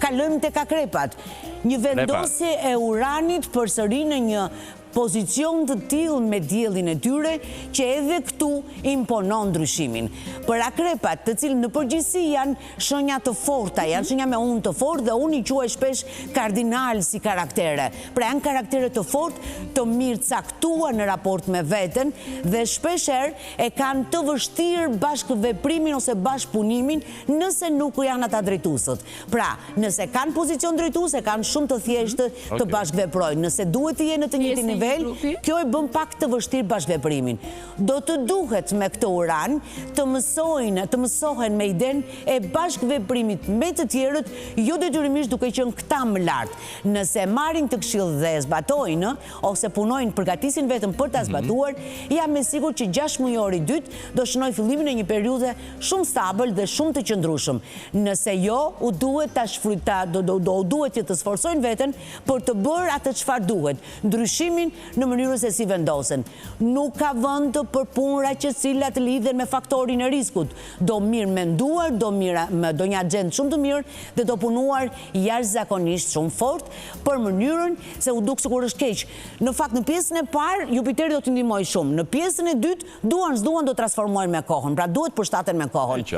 kalojmë tek akrepat. Një vendosje e uranit përsëri në një pozicion të tillë me diellin e tyre që edhe këtu imponon ndryshimin. Për akrepat, të cilë në përgjithësi janë shenja të forta, janë shenja me unë të fortë dhe unë i quaj shpesh kardinal si karaktere. Pra janë karaktere të fortë, të mirë caktuar në raport me veten dhe shpesher e kanë të vështirë bashkëveprimin ose bashkëpunimin nëse nuk janë ata drejtuesët. Pra, nëse kanë pozicion drejtuese, kanë shumë të thjeshtë të bashkëveprojnë. Nëse duhet të jenë në të njëjtin kjo e bën pak të vështirë bashkëveprimin. Do të duhet me këtë uran të mësohen me idenë e bashkëveprimit me të tjerët, jo detyrimisht duke qenë këta më lart. Nëse marrin të këshill dhe e zbatojnë ose punojnë, përgatisin vetëm për ta zbatuar, jam e sigurt që 6 mujori i dytë do shënoj fillimin e një periudhe shumë stabël dhe shumë të qëndrueshëm. Nëse jo, u duhet ta duhet që të sforsojnë veten për të bërë atë çfarë duhet. Ndryshimin në mënyrën se si vendosen. Nuk ka vend të përpunra që cilat lidhen me faktorin e riskut. Do mirë menduar, do një agent shumë të mirë dhe do punuar jashtëzakonisht shumë fort për mënyrën se u duk sikur është keq. Në fakt në pjesën e parë Jupiteri do të ndihmojë shumë. Në pjesën e dytë duan s'duan do transformohen me kohën. Pra duhet përshtaten me kohën.